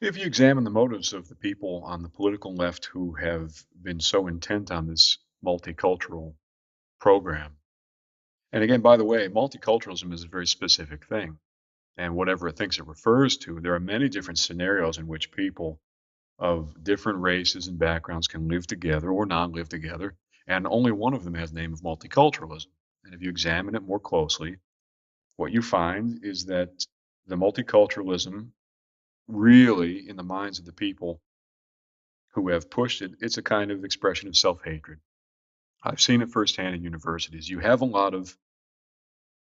If you examine the motives of the people on the political left who have been so intent on this multicultural program, and again, by the way, multiculturalism is a very specific thing, and whatever it thinks it refers to, there are many different scenarios in which people of different races and backgrounds can live together or not live together, and only one of them has the name of multiculturalism. And if you examine it more closely, what you find is that the multiculturalism really, in the minds of the people who have pushed it, it's a kind of expression of self-hatred. I've seen it firsthand in universities. You have a lot of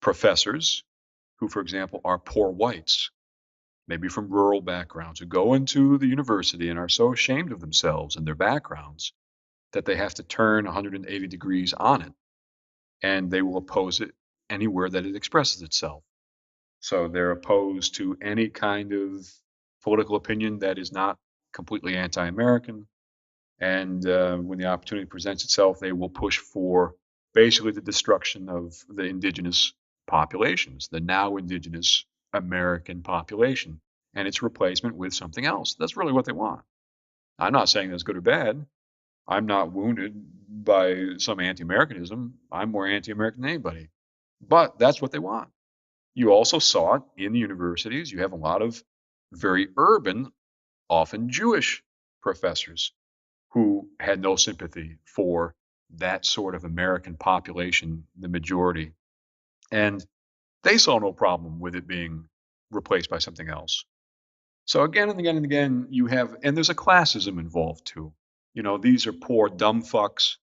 professors who, for example, are poor whites, maybe from rural backgrounds, who go into the university and are so ashamed of themselves and their backgrounds that they have to turn 180 degrees on it, and they will oppose it anywhere that it expresses itself. So they're opposed to any kind of political opinion that is not completely anti-American. And when the opportunity presents itself, they will push for basically the destruction of the indigenous populations, the now indigenous American population, and its replacement with something else. That's really what they want. I'm not saying that's good or bad. I'm not wounded by some anti-Americanism. I'm more anti-American than anybody. But that's what they want. You also saw it in the universities. You have a lot of very urban, often Jewish professors who had no sympathy for that sort of American population, the majority. And they saw no problem with it being replaced by something else. So again and again and again, you have, and there's a classism involved too. You know, these are poor, dumb fucks,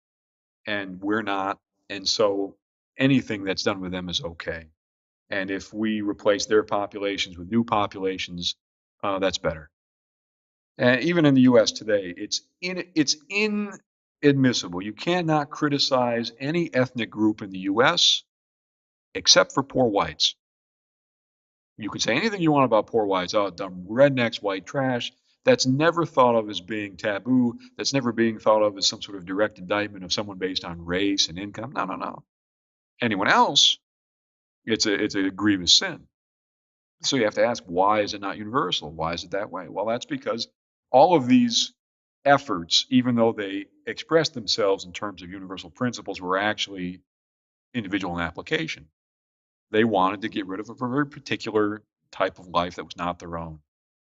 and we're not. And so anything that's done with them is okay. And if we replace their populations with new populations, that's better. And even in the U.S. today, it's inadmissible. You cannot criticize any ethnic group in the U.S. except for poor whites. You can say anything you want about poor whites. Oh, dumb rednecks, white trash. That's never thought of as being taboo. That's never being thought of as some sort of direct indictment of someone based on race and income. No, no, no. Anyone else, it's a grievous sin. So you have to ask, why is it not universal? Why is it that way? Well, that's because all of these efforts, even though they express themselves in terms of universal principles, were actually individual in application. They wanted to get rid of a very particular type of life that was not their own.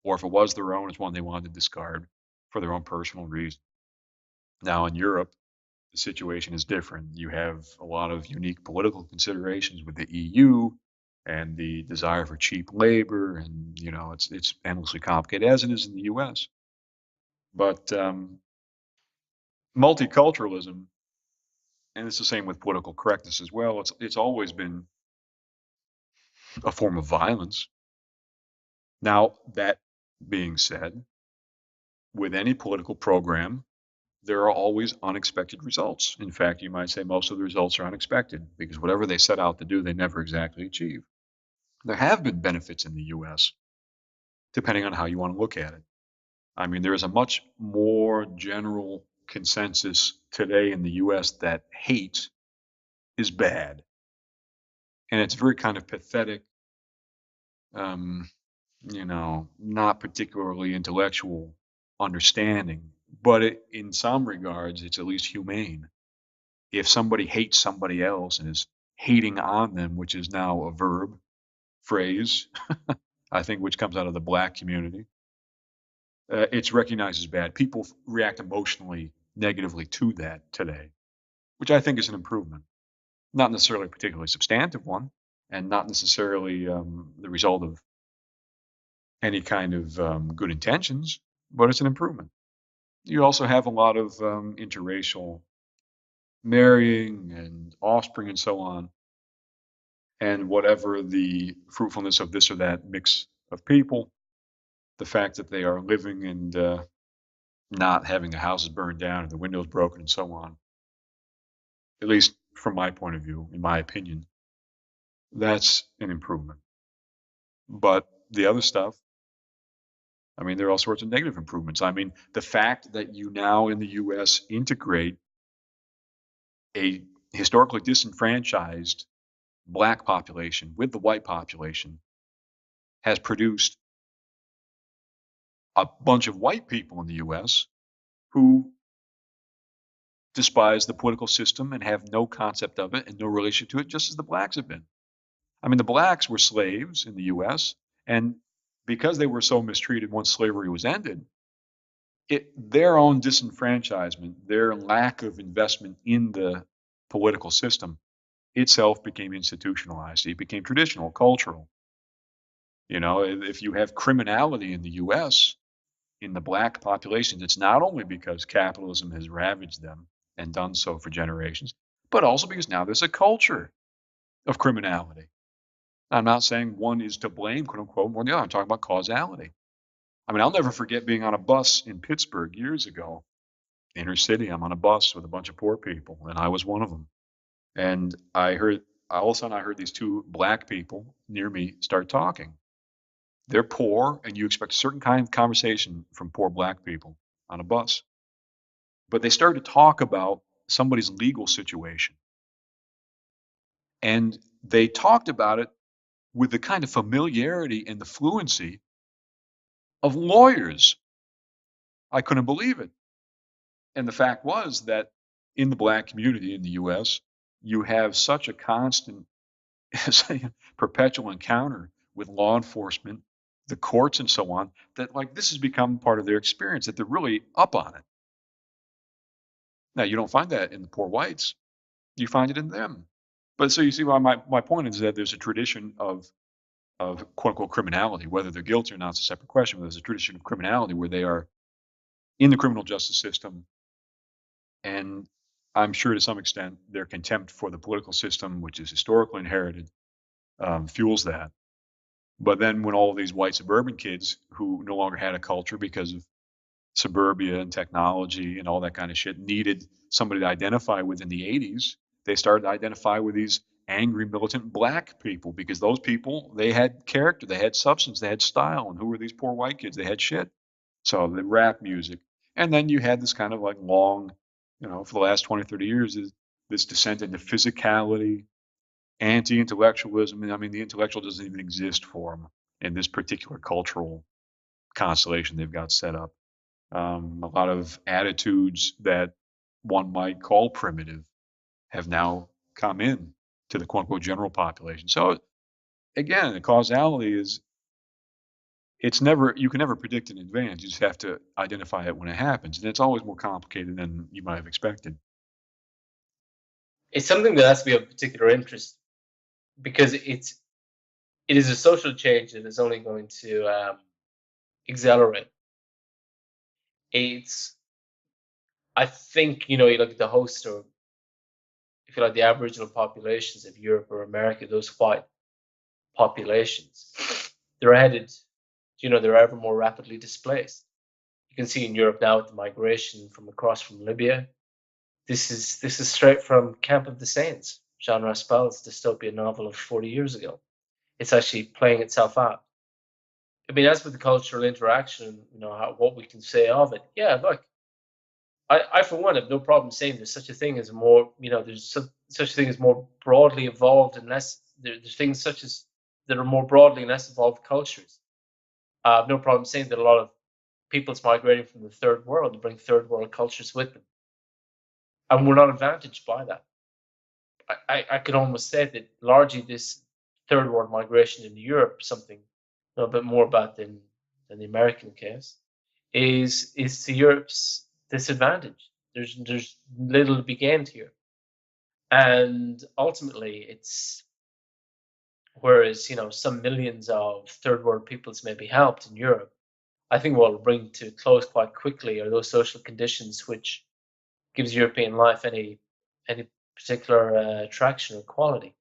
Or if it was their own, it's one they wanted to discard for their own personal reasons. Now, in Europe, the situation is different. You have a lot of unique political considerations with the EU and the desire for cheap labor, and it's endlessly complicated as it is in the U.S. But multiculturalism, and it's the same with political correctness as well. It's always been a form of violence. Now that being said, with any political program, there are always unexpected results. In fact, you might say most of the results are unexpected because whatever they set out to do, they never exactly achieve. There have been benefits in the US, depending on how you want to look at it. I mean, there is a much more general consensus today in the US that hate is bad. And it's very kind of pathetic, um, not particularly intellectual understanding, but in some regards, it's at least humane. If somebody hates somebody else and is hating on them, which is now a verb phrase, I think, which comes out of the black community, it's recognized as bad. People react emotionally negatively to that today, which I think is an improvement. Not necessarily a particularly substantive one, and not necessarily the result of any kind of good intentions, but it's an improvement. You also have a lot of interracial marrying and offspring and so on, and whatever the fruitfulness of this or that mix of people, the fact that they are living and not having the houses burned down and the windows broken and so on, at least from my point of view, in my opinion, that's an improvement. But the other stuff, I mean, there are all sorts of negative improvements. I mean, the fact that you now in the US integrate a historically disenfranchised black population with the white population has produced a bunch of white people in the US who despise the political system and have no concept of it and no relation to it, just as the blacks have been. I mean, the blacks were slaves in the US, and because they were so mistreated once slavery was ended, their own disenfranchisement, their lack of investment in the political system itself became institutionalized. It became traditional, cultural. You know, if you have criminality in the US, in the black populations, it's not only because capitalism has ravaged them and done so for generations, but also because now there's a culture of criminality. I'm not saying one is to blame, quote unquote, more than the other. I'm talking about causality. I mean, I'll never forget being on a bus in Pittsburgh years ago, inner city. I'm on a bus with a bunch of poor people, and I was one of them. And all of a sudden, I heard these two black people near me start talking. They're poor, and you expect a certain kind of conversation from poor black people on a bus. But they started to talk about somebody's legal situation. And they talked about it with the kind of familiarity and the fluency of lawyers. I couldn't believe it. And the fact was that in the black community in the US, you have such a constant, perpetual encounter with law enforcement, the courts, and so on, that like this has become part of their experience, that they're really up on it. Now, you don't find that in the poor whites, you find it in them. But so you see why my point is that there's a tradition of quote unquote criminality, whether they're guilty or not is a separate question, but there's a tradition of criminality where they are in the criminal justice system. And I'm sure to some extent their contempt for the political system, which is historically inherited, fuels that. But then when all of these white suburban kids who no longer had a culture because of suburbia and technology and all that kind of shit needed somebody to identify with in the 80s, they started to identify with these angry militant black people because those people, they had character, they had substance, they had style. And who were these poor white kids? They had shit. So the rap music. And then you had this kind of like long, for the last 20, 30 years, is this descent into physicality, anti-intellectualism. And I mean, the intellectual doesn't even exist for them in this particular cultural constellation they've got set up. A lot of attitudes that one might call primitive have now come in to the quote unquote general population. So again, the causality is you can never predict in advance. You just have to identify it when it happens. And it's always more complicated than you might have expected. It's something that has to be of particular interest because it is a social change that is only going to accelerate. It's I think you look at the host, or if you like, the Aboriginal populations of Europe or America, those white populations, they're headed, they're ever more rapidly displaced. You can see in Europe now with the migration from across from Libya. This is straight from Camp of the Saints, Jean Raspail's dystopian novel of 40 years ago. It's actually playing itself out. I mean, as for the cultural interaction, what we can say of it, yeah, look, I for one have no problem saying there's such a thing as more, there's such a thing as more broadly evolved and less, there's things such as that are more broadly and less evolved cultures. I have no problem saying that a lot of people's migrating from the third world to bring third world cultures with them. And we're not advantaged by that. I could almost say that largely this third world migration into Europe, something a bit more about than the American case, is to Europe's disadvantage. There's little to be gained here, and ultimately, it's whereas some millions of third world peoples may be helped in Europe. I think what will bring to close quite quickly are those social conditions which gives European life any particular attraction or quality.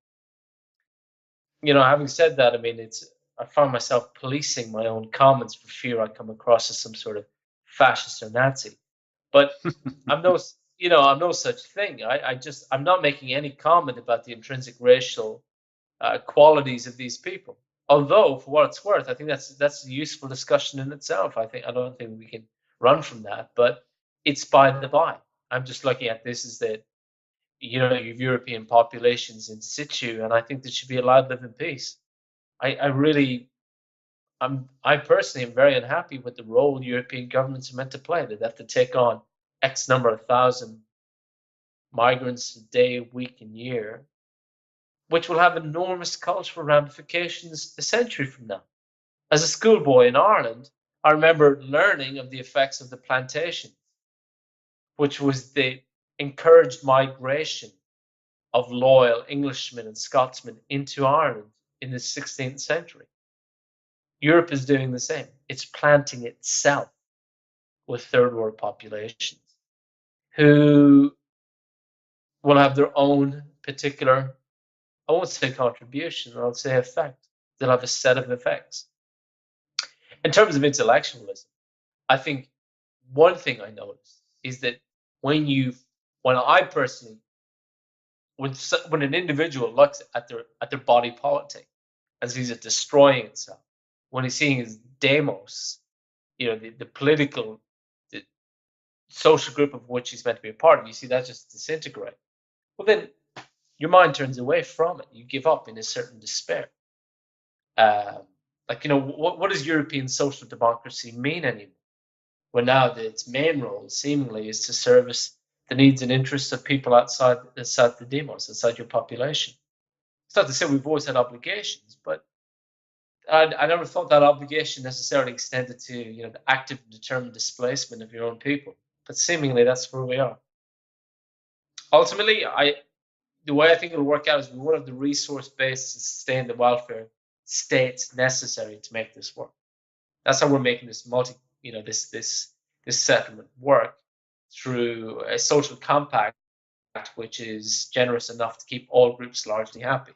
Having said that, I mean, I find myself policing my own comments for fear I come across as some sort of fascist or Nazi. But I'm no such thing. I'm not making any comment about the intrinsic racial qualities of these people. Although, for what it's worth, I think that's a useful discussion in itself. I don't think we can run from that. But it's by the by. I'm just looking at this as that you've European populations in situ, and I think they should be allowed to live in peace. I really, I personally am very unhappy with the role European governments are meant to play. That they have to take on X number of thousand migrants a day, week, and year, which will have enormous cultural ramifications a century from now. As a schoolboy in Ireland, I remember learning of the effects of the plantations, which was the encouraged migration of loyal Englishmen and Scotsmen into Ireland in the 16th century. Europe is doing the same. It's planting itself with third world populations who will have their own particular, I won't say contribution, I'll say effect. They'll have a set of effects. In terms of intellectualism, I think one thing I noticed is that when I personally, when an individual looks at their body politic and sees it destroying itself, when he's seeing his demos, the political, the social group of which he's meant to be a part of, you see that just disintegrate. Well, then your mind turns away from it. You give up in a certain despair. What does European social democracy mean anymore? When now its main role, seemingly, is to service the needs and interests of people outside the demos, outside your population. It's not to say we've always had obligations, but I never thought that obligation necessarily extended to the active, determined displacement of your own people. But seemingly, that's where we are. Ultimately, the way I think it'll work out is we won't have the resource base to sustain the welfare states necessary to make this work. That's how we're making this this settlement work, through a social compact which is generous enough to keep all groups largely happy.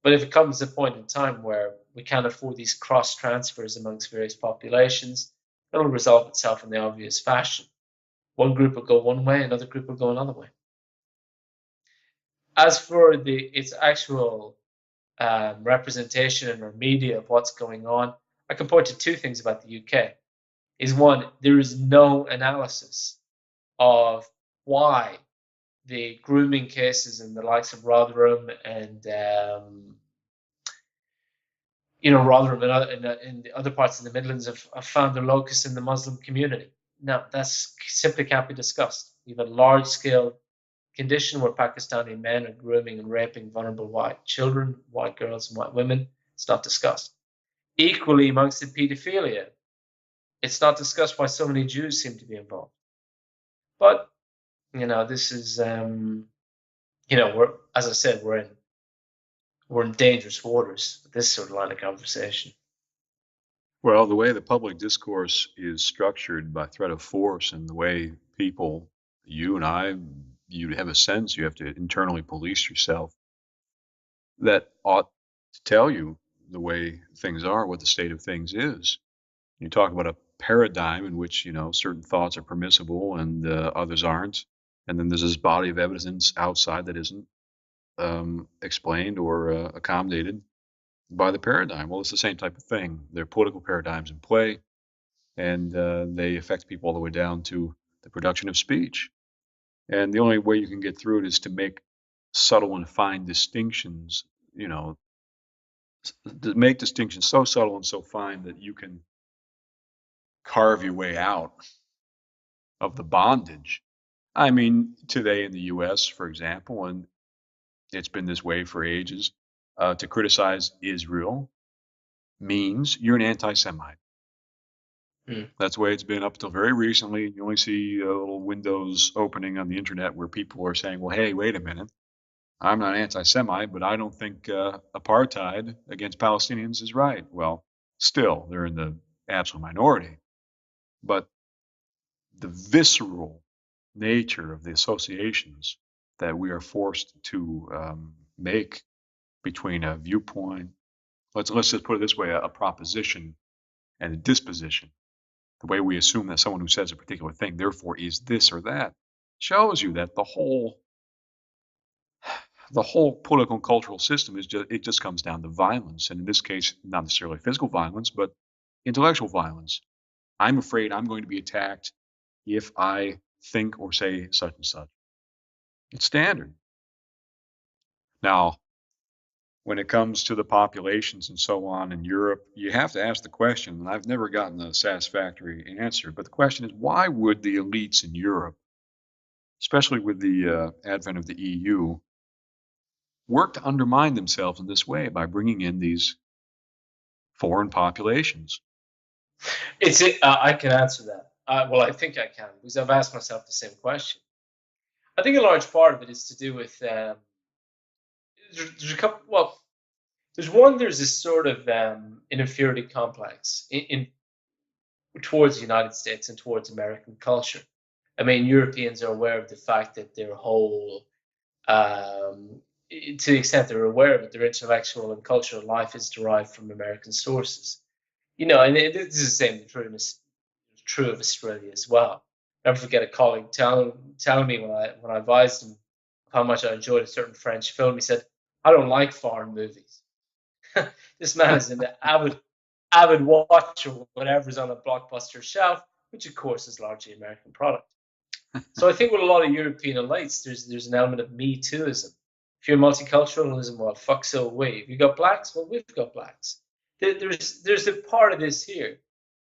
But if it comes to a point in time where we can't afford these cross transfers amongst various populations, it'll resolve itself in the obvious fashion. One group will go one way, another group will go another way. As for its actual representation in our media of what's going on, I can point to two things about the UK. Is one, there is no analysis of why the grooming cases in the likes of Rotherham and Rotherham in the other parts of the Midlands have found their locus in the Muslim community. No, that's simply can't be discussed. You have a large-scale condition where Pakistani men are grooming and raping vulnerable white children, white girls, and white women. It's not discussed. Equally, amongst the paedophilia, it's not discussed why so many Jews seem to be involved. But this is as I said, we're in dangerous waters with this sort of line of conversation. Well, the way the public discourse is structured by threat of force, and the way people, you and I, you have a sense you have to internally police yourself, that ought to tell you the way things are, what the state of things is. You talk about a paradigm in which certain thoughts are permissible and others aren't, and then there's this body of evidence outside that isn't explained or accommodated by the paradigm. Well, it's the same type of thing. There are political paradigms in play, and they affect people all the way down to the production of speech. And the only way you can get through it is to make subtle and fine distinctions, to make distinctions so subtle and so fine that you can carve your way out of the bondage. I mean, today in the US, for example, and it's been this way for ages, to criticize Israel means you're an anti-Semite. That's the way it's been up until very recently. You only see little windows opening on the internet where people are saying, well, hey, wait a minute. I'm not anti-Semite, but I don't think apartheid against Palestinians is right. Well, still, they're in the absolute minority. But the visceral nature of the associations that we are forced to make between a viewpoint, let's just put it this way, a proposition and a disposition, the way we assume that someone who says a particular thing therefore is this or that, shows you that the whole political and cultural system just comes down to violence, and in this case, not necessarily physical violence, but intellectual violence. I'm afraid I'm going to be attacked if I think or say such and such. It's standard. Now, when it comes to the populations and so on in Europe, you have to ask the question, and I've never gotten a satisfactory answer, but the question is, why would the elites in Europe, especially with the advent of the EU, work to undermine themselves in this way by bringing in these foreign populations? I can answer that. Well, I think I can, because I've asked myself the same question. I think a large part of it is to do with there's a couple. Well, there's this sort of an inferiority complex in towards the United States and towards American culture. I mean, Europeans are aware of the fact that their whole, to the extent they're aware of it, their intellectual and cultural life is derived from American sources. And this is the same true of Australia as well. I never forget a colleague telling me when I advised him how much I enjoyed a certain French film. He said, "I don't like foreign movies." This man is an avid watcher of whatever's on a blockbuster shelf, which of course is largely American product. So I think with a lot of European elites, there's an element of Me Tooism. If you're multiculturalism, well, fuck so we. If you got blacks, well, we've got blacks. There's a part of this here.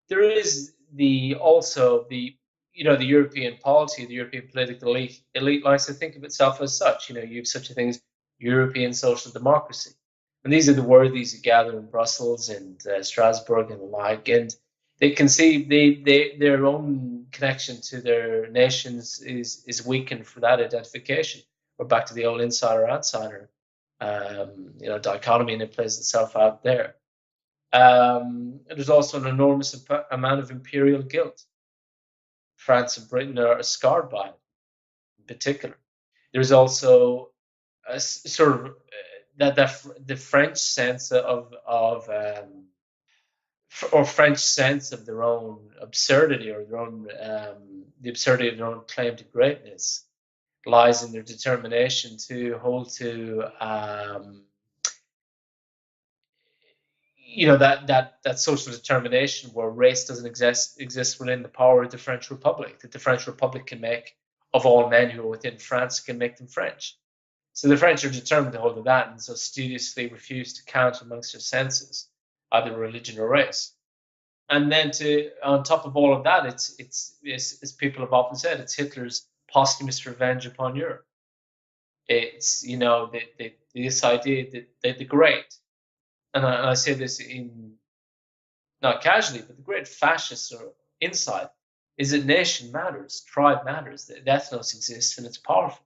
There is the European polity, the European political elite likes to think of itself as such. You have such a thing as European social democracy. And these are the worthies who gather in Brussels and Strasbourg and the like, and they conceive their own connection to their nations is weakened for that identification. We're back to the old insider-outsider dichotomy, and it plays itself out there. There's also an enormous amount of imperial guilt. France and Britain are scarred by it, in particular. There's also a sort of the French sense or French sense of their own absurdity, or their own the absurdity of their own claim to greatness, lies in their determination to hold to that social determination where race doesn't exist within the power of the French Republic, that the French Republic can make of all men who are within France, can make them French. So the French are determined to hold to that, and so studiously refuse to count amongst their senses either religion or race. And then on top of all of that, it's as people have often said, it's Hitler's posthumous revenge upon Europe. It's this idea that the great, and I say this in not casually, but the great fascist insight is that nation matters, tribe matters, that ethnos exists and it's powerful.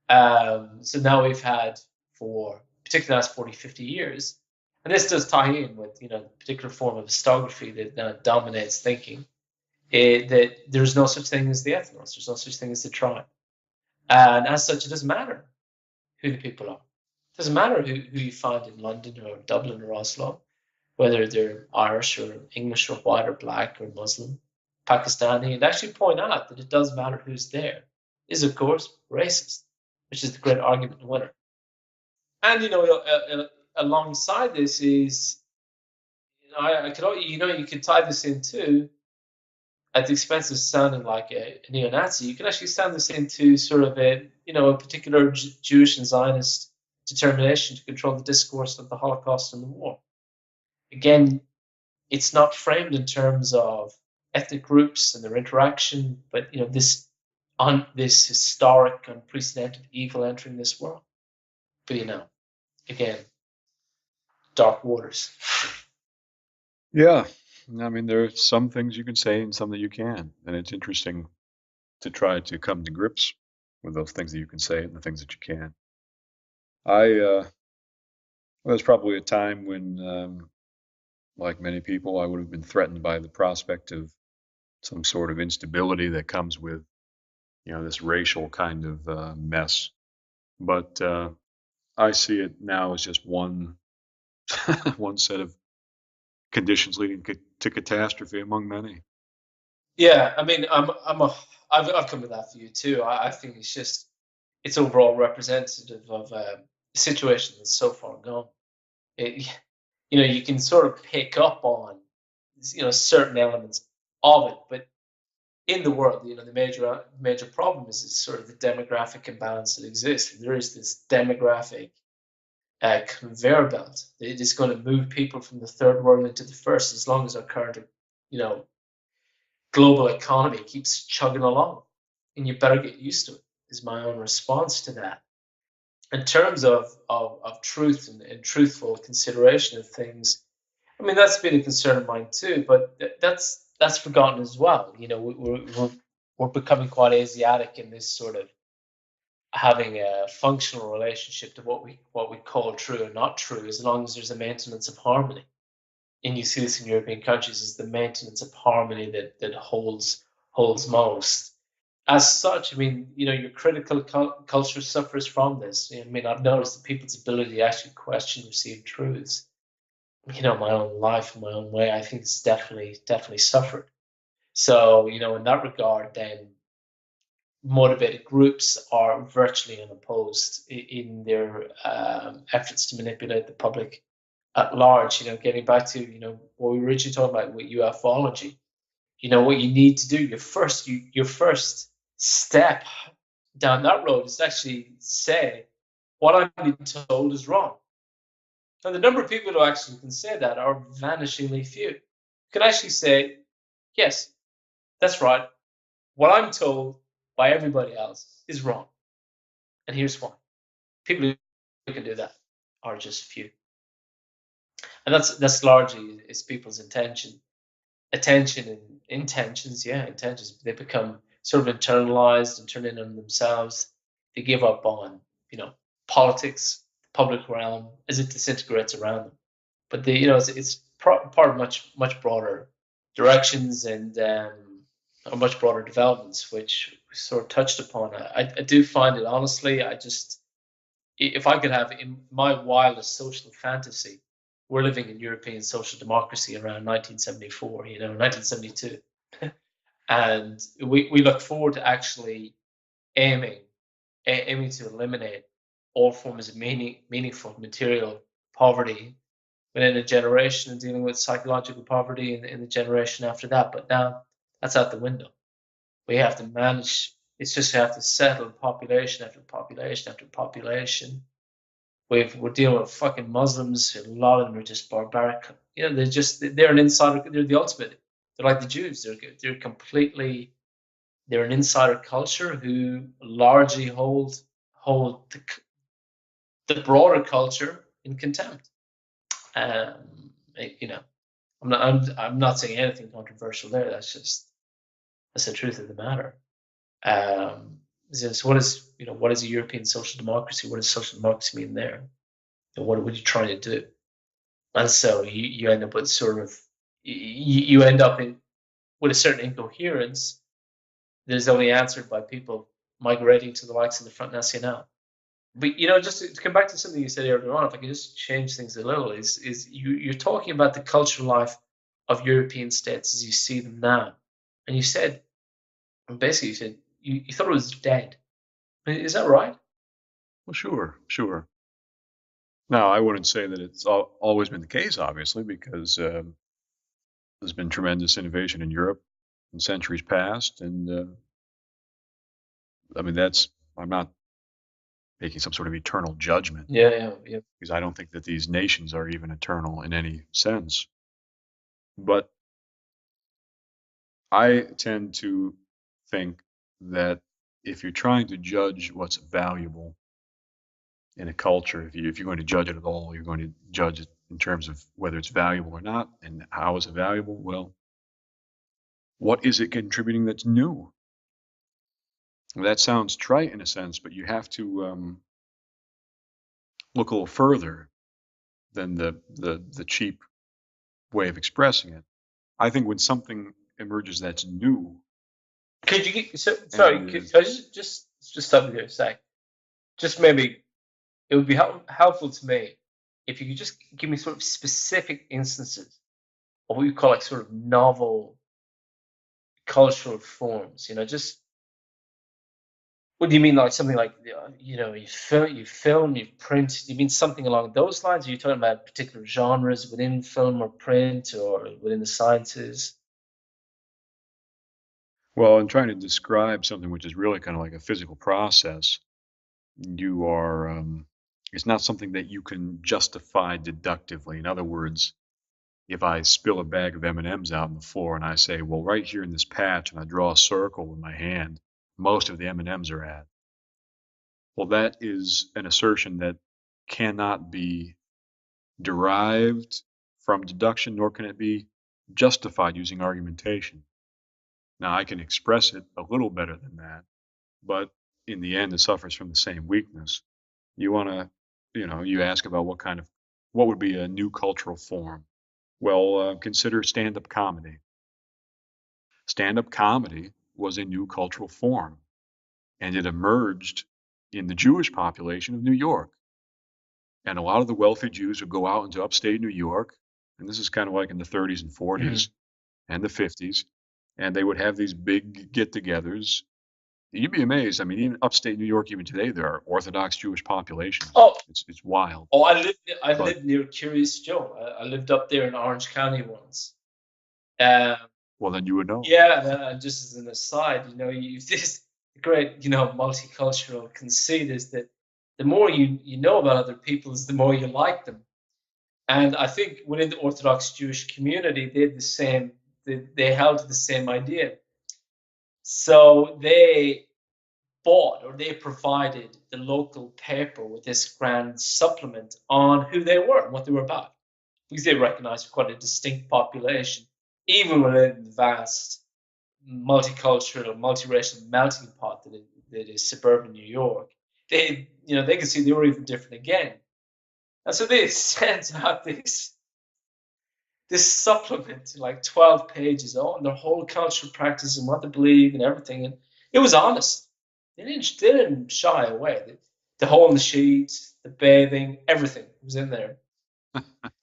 So now we've had, for particularly the last 40, 50 years, and this does tie in with the particular form of historiography that dominates thinking, that there's no such thing as the ethnos, there's no such thing as the tribe. And as such, it doesn't matter who the people are. It doesn't matter who you find in London or Dublin or Oslo, whether they're Irish or English or white or black or Muslim, Pakistani, and actually point out that it does matter who's there, is of course racist, which is the great argument winner. And alongside this is, you could tie this into, at the expense of sounding like a neo-Nazi, you can actually sound this into sort of a particular Jewish and Zionist determination to control the discourse of the Holocaust and the war. Again, it's not framed in terms of ethnic groups and their interaction, but this historic, unprecedented evil entering this world. But again, dark waters. Yeah, I mean, there are some things you can say and some that you can, and it's interesting to try to come to grips with those things that you can say and the things that you can. There's probably a time when, like many people, I would have been threatened by the prospect of some sort of instability that comes with, this racial kind of mess. But I see it now as just one one set of conditions leading to catastrophe among many. Yeah, I mean, I've come to that view too. I think it's overall representative of a situation that's so far gone. You can sort of pick up on certain elements of it, but in the world, the major problem is sort of the demographic imbalance that exists. There is this demographic conveyor belt. It is going to move people from the third world into the first, as long as our current, global economy keeps chugging along. And you better get used to it, is my own response to that. In terms of truth and truthful consideration of things, I mean, that's been a concern of mine too, but that's forgotten as well. We're becoming quite Asiatic in this sort of having a functional relationship to what we call true and not true, as long as there's a maintenance of harmony. And you see this in European countries, is the maintenance of harmony that holds most. As such, I mean, your critical culture suffers from this. I mean, I've noticed that people's ability to actually question received truths, my own life, my own way, I think it's definitely suffered. So, in that regard, then motivated groups are virtually unopposed in their efforts to manipulate the public at large. Getting back to what we were originally talking about with ufology. What you need to do, your first step down that road is to actually say what I'm being told is wrong. And the number of people who actually can say that are vanishingly few. You can actually say, yes, that's right. What I'm told by everybody else is wrong. And here's why. People who can do that are just few. And that's largely is people's attention and intentions. Yeah, intentions. They become sort of internalized and turn in on themselves. They give up on, politics, the public realm, as it disintegrates around them. But it's part of much broader directions and much broader developments, which we sort of touched upon. I do find it, honestly, if I could have, in my wildest social fantasy, we're living in European social democracy around 1974, 1972. And we look forward to actually aiming to eliminate all forms of meaningful material poverty within a generation, and dealing with psychological poverty in the generation after that. But now that's out the window. We have to manage. It's just we have to settle population after population after population. We're dealing with fucking Muslims. A lot of them are just barbaric. They're an insider. They're the ultimate. They're like the Jews. They're an insider culture who largely hold the broader culture in contempt. Um, I'm not saying anything controversial there. That's the truth of the matter. So what is a European social democracy? What does social democracy mean there? And what are you trying to do? And so you end up with sort of you end up with a certain incoherence that is only answered by people migrating to the likes of the Front National. But just to come back to something you said earlier on, if I can just change things a little, is you're talking about the cultural life of European states as you see them now, and you said, basically, you thought it was dead. Is that right? Well, sure. Now, I wouldn't say that it's always been the case, obviously, because there's been tremendous innovation in Europe in centuries past, and I mean I'm not making some sort of eternal judgment. Yeah. Because I don't think that these nations are even eternal in any sense. But I tend to think that if you're trying to judge what's valuable in a culture, if you're going to judge it at all, you're going to judge it in terms of whether it's valuable or not, and how is it valuable? Well, what is it contributing that's new? Well, that sounds trite in a sense, but you have to look a little further than the cheap way of expressing it. I think when something emerges that's new, Could you sorry? Could I just stop you there a sec? Just maybe it would be helpful to me if you could just give me sort of specific instances of what you call like sort of novel cultural forms. Just what do you mean, like something like you film, you print? Do you mean something along those lines? Are you talking about particular genres within film or print or within the sciences? well, in trying to describe something which is really kind of like a physical process, you are It's not something that you can justify deductively. In other words, if I spill a bag of M&Ms out on the floor and I say, well, right here in this patch, and I draw a circle with my hand, most of the M&Ms are at. Well, that is an assertion that cannot be derived from deduction, nor can it be justified using argumentation. Now, I can express it a little better than that, but in the end, it suffers from the same weakness. You want to, you ask about what would be a new cultural form. Well, consider stand-up comedy. Stand-up comedy was a new cultural form, and it emerged in the Jewish population of New York. And a lot of the wealthy Jews would go out into upstate New York, and this is kind of like in the 30s and 40s Mhm. and the 50s, and they would have these big get-togethers. You'd be amazed. I mean, even upstate New York, even today, there are Orthodox Jewish populations. Oh, It's wild. oh, I But lived near Curious Joe. I lived up there in Orange County once. Um, well, then you would know. yeah, and just as an aside, this great, multicultural conceit is that the more you know about other people is the more you like them. And I think within the Orthodox Jewish community, they had the same, they held to the same idea. So they bought or they provided the local paper with this grand supplement on who they were and what they were about, because they recognized quite a distinct population, even within the vast multicultural, multiracial melting pot that is suburban New York. They could see they were even different again. And so they sent out this supplement, like 12 pages, on their whole cultural practice and what they believe and everything. And it was honest. They didn't shy away. The hole in the sheet, the bathing, everything was in there.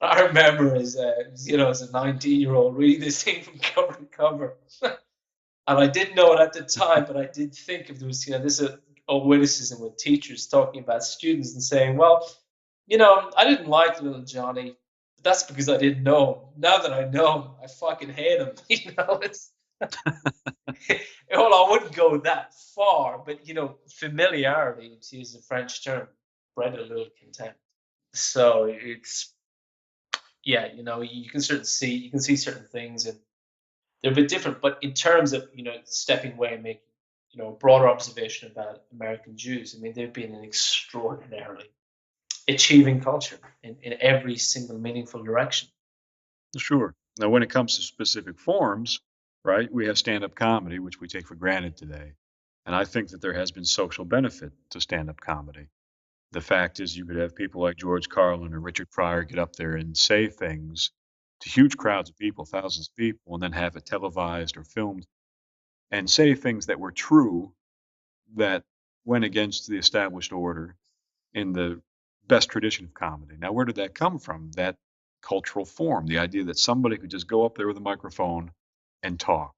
I remember as a 19-year-old reading this thing from cover to cover. And I didn't know it at the time, but I did think if there was, this a witticism with teachers talking about students and saying, well, I didn't like little Johnny, but that's because I didn't know him. Now that I know him, I fucking hate him. It's well, I wouldn't go that far, but familiarity, to use a French term, bred a little contempt. So it's yeah, you can see certain things and they're a bit different. But in terms of stepping away and making a broader observation about American Jews, I mean they've been an extraordinarily achieving culture in every single meaningful direction. Sure. Now, when it comes to specific forms, right, we have stand-up comedy, which we take for granted today. And I think that there has been social benefit to stand-up comedy. The fact is, you could have people like George Carlin or Richard Pryor get up there and say things to huge crowds of people, thousands of people, and then have it televised or filmed and say things that were true that went against the established order in the best tradition of comedy. Now, where did that come from? That cultural form, the idea that somebody could just go up there with a microphone and talk.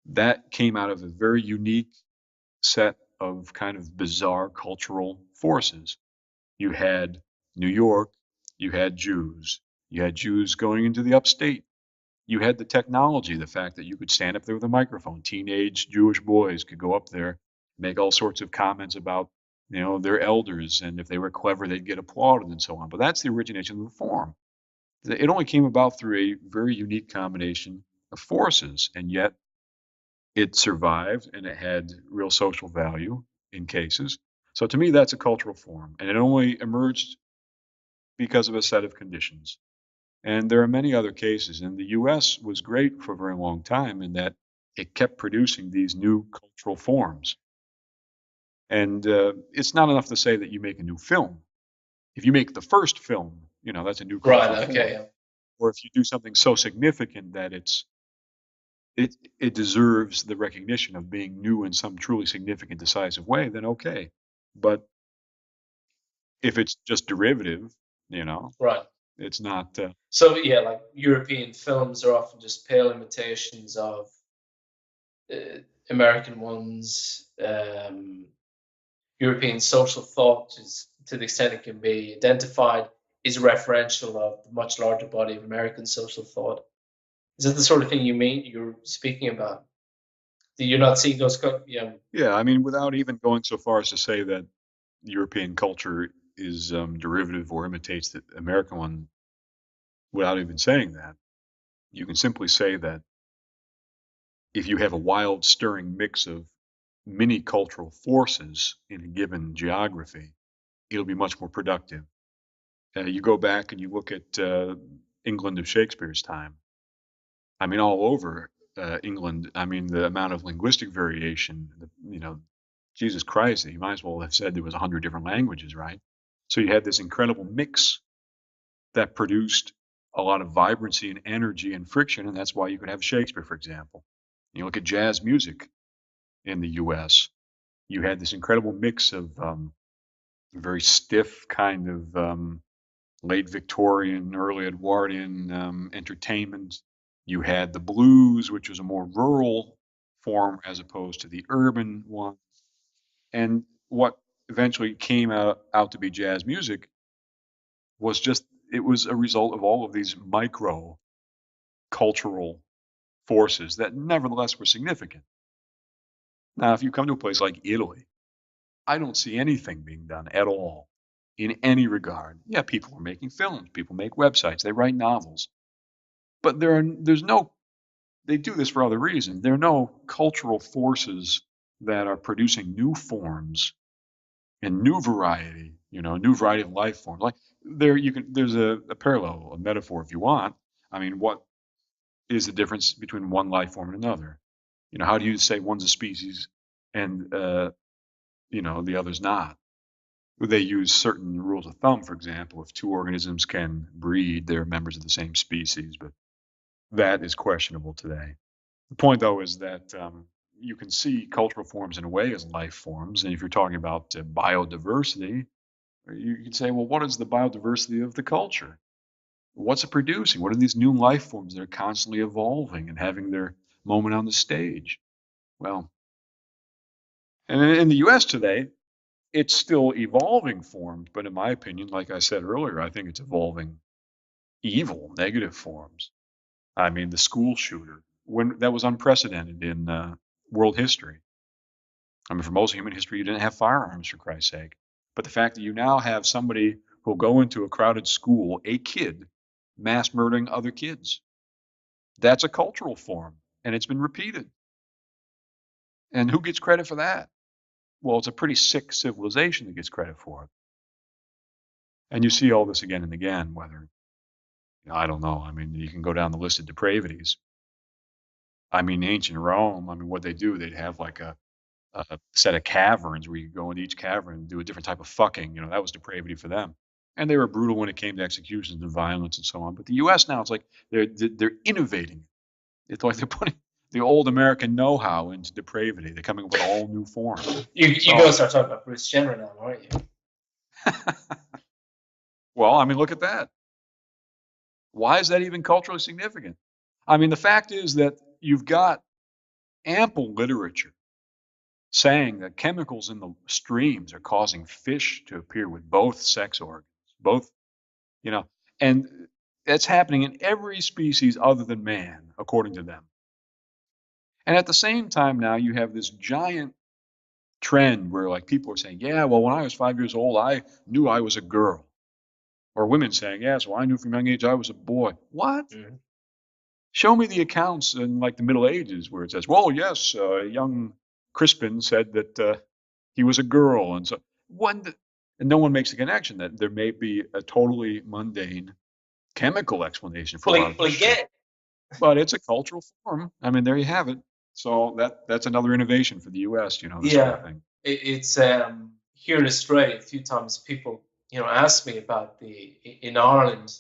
That came out of a very unique set of kind of bizarre cultural forces. You had New York, you had Jews going into the upstate. You had the technology, the fact that you could stand up there with a microphone. Teenage Jewish boys could go up there, make all sorts of comments about, their elders, and if they were clever, they'd get applauded and so on. But that's the origination of the form. It only came about through a very unique combination of forces, and yet it survived and it had real social value in cases. So to me, that's a cultural form, and it only emerged because of a set of conditions. And there are many other cases. And the US was great for a very long time in that it kept producing these new cultural forms. And it's not enough to say that you make a new film. If you make the first film, that's a new cultural Right. Okay. form. Yeah. Or if you do something so significant that it deserves the recognition of being new in some truly significant, decisive way, then okay. But if it's just derivative, you know, Right. it's not. So yeah, like European films are often just pale imitations of uh, American ones. European social thought is, to the extent it can be identified, is referential of the much larger body of American social thought. Is that the sort of thing you're speaking about? That you're not seeing those, Yeah, I mean, without even going so far as to say that European culture is derivative or imitates the American one without even saying that. You can simply say that if you have a wild, stirring mix of many cultural forces in a given geography, it'll be much more productive. You go back and you look at England of Shakespeare's time. I mean, all over England. I mean, the amount of linguistic variation. Jesus Christ, you might as well have said there was 100 different languages, right? So you had this incredible mix that produced a lot of vibrancy and energy and friction, and that's why you could have Shakespeare, for example. You look at jazz music in the U.S. You had this incredible mix of very stiff kind of late Victorian, early Edwardian entertainment. You had the blues, which was a more rural form as opposed to the urban one. And what eventually came out to be jazz music was just, it was a result of all of these micro cultural forces that nevertheless were significant. Now, if you come to a place like Italy, I don't see anything being done at all in any regard. Yeah, people are making films, people make websites, they write novels, but there's no, they do this for other reasons. There are no cultural forces that are producing new forms and new variety, new variety of life forms. Like there's a parallel, a metaphor if you want. I mean, what is the difference between one life form and another? How do you say one's a species and the other's not? They use certain rules of thumb. For example, if two organisms can breed, they're members of the same species, but that is questionable today. The point, though, is that you can see cultural forms in a way as life forms, and if you're talking about biodiversity, you can say, well, what is the biodiversity of the culture? What's it producing? What are these new life forms that are constantly evolving and having their moment on the stage? Well, and in the US today, it's still evolving forms, but in my opinion, like I said earlier, I think it's evolving evil, negative forms. I mean, the school shooter, when that was unprecedented in world history. I mean, for most of human history, you didn't have firearms, for Christ's sake. But the fact that you now have somebody who'll go into a crowded school, a kid, mass murdering other kids, that's a cultural form, and it's been repeated. And who gets credit for that? Well, it's a pretty sick civilization that gets credit for it. And you see all this again and again, whether, I don't know. I mean, you can go down the list of depravities. I mean, ancient Rome, I mean, what they do, they'd have like a set of caverns where you could go into each cavern and do a different type of fucking. That was depravity for them. And they were brutal when it came to executions and violence and so on. But the U.S. now, it's like they're innovating. It's like they're putting the old American know-how into depravity. They're coming up with all new forms. You're going to start talking about Bruce Jenner now, aren't you? Well, I mean, look at that. Why is that even culturally significant? I mean, the fact is that you've got ample literature saying that chemicals in the streams are causing fish to appear with both sex organs, both, and that's happening in every species other than man, according to them. And at the same time now, you have this giant trend where like people are saying, yeah, well, when I was 5 years old, I knew I was a girl. Or women saying, yes, well, I knew from a young age I was a boy. What? Mm-hmm. Show me the accounts in like the Middle Ages where it says, well, yes, young Crispin said that he was a girl. And so and no one makes a connection that there may be a totally mundane chemical explanation for a lot of this shit. But it's a cultural form. I mean, there you have it. So that's another innovation for the U.S., this sort of thing. It's here in Australia, a few times people, asked me about in Ireland,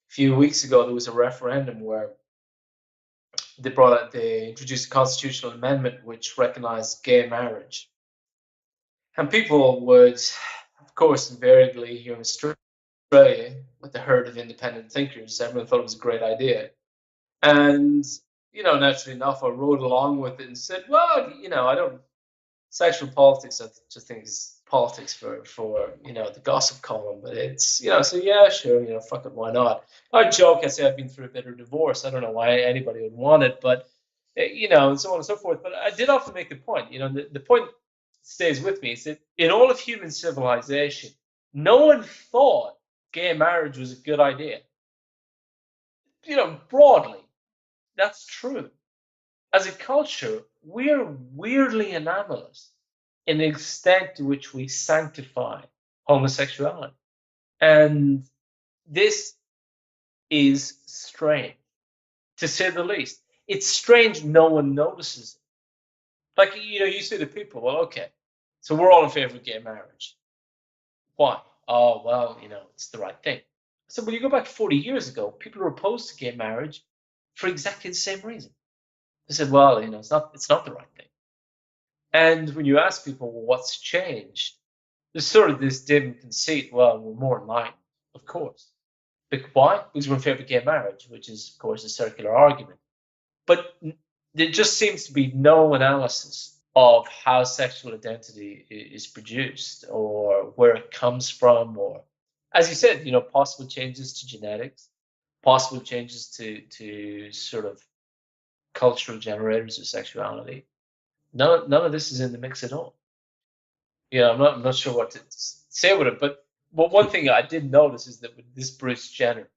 a few weeks ago, there was a referendum where they introduced a constitutional amendment which recognized gay marriage. And people would, of course, invariably here in Australia, with the herd of independent thinkers, everyone thought it was a great idea. And, naturally enough, I rode along with it and said, well, I don't, sexual politics, I just think is politics for the gossip column, but it's, so yeah, sure, fuck it, why not? I joke, I say I've been through a bitter divorce. I don't know why anybody would want it, but, and so on and so forth. But I did often make the point, the point stays with me is that in all of human civilization, No one thought gay marriage was a good idea. Broadly, that's true. As a culture, we're weirdly anomalous in the extent to which we sanctify homosexuality. And this is strange, to say the least. It's strange no one notices it. Like, you say to people, well, okay, so we're all in favor of gay marriage. Why? Oh, well, it's the right thing. So when you go back 40 years ago, people were opposed to gay marriage for exactly the same reason. They said, well, it's not the right thing. And when you ask people, well, what's changed? There's sort of this dim conceit, well, we're more enlightened, of course. Why? Because we're in favor of gay marriage, which is, of course, a circular argument. But there just seems to be no analysis of how sexual identity is produced or where it comes from, or, as you said, possible changes to genetics, possible changes to sort of cultural generators of sexuality. None of this is in the mix at all. I'm not sure what to say with it, but one thing I did notice is that with this Bruce Jenner,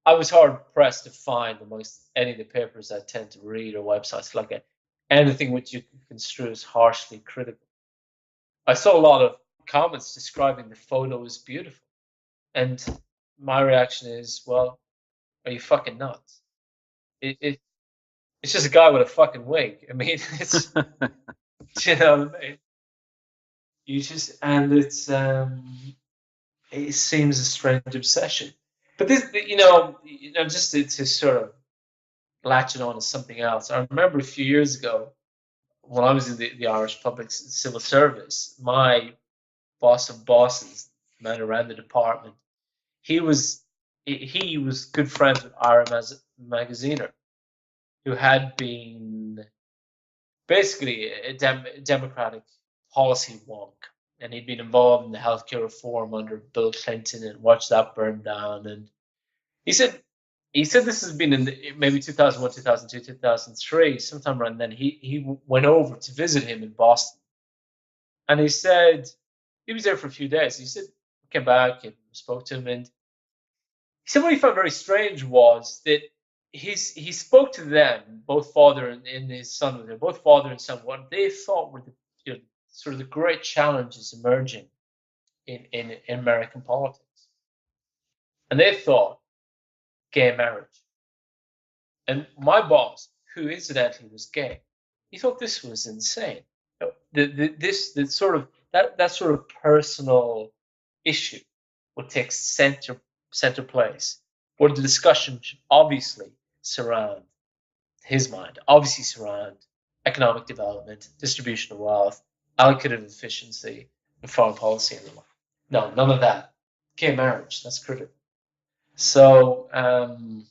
I was hard pressed to find amongst any of the papers I tend to read or websites like it anything which you could construe as harshly critical. I saw a lot of comments describing the photo as beautiful, and my reaction is, well, are you fucking nuts? It's just a guy with a fucking wig. I mean, it's what I mean. You just and it seems a strange obsession. But this, just to sort of latch it on to something else. I remember a few years ago when I was in the Irish Public Civil Service, my boss of bosses, the man who ran the department, he was good friends with Ira Magaziner, who had been basically a Democratic policy wonk, and he'd been involved in the healthcare reform under Bill Clinton and watched that burn down. And he said this has been in maybe 2001, 2002, 2003, sometime around then. He went over to visit him in Boston, and he said he was there for a few days. He said came back and spoke to him, and he said what he found very strange was that he spoke to them, both father and his son were there, both father and son, what they thought were the sort of the great challenges emerging in American politics, and they thought gay marriage. And my boss, who incidentally was gay, he thought this was insane. This sort of that sort of personal issue would take center place, where the discussion should obviously surround his mind, obviously surround economic development, distribution of wealth, allocative efficiency, and foreign policy and the like. No, none of that. Gay marriage, that's critical. So I'm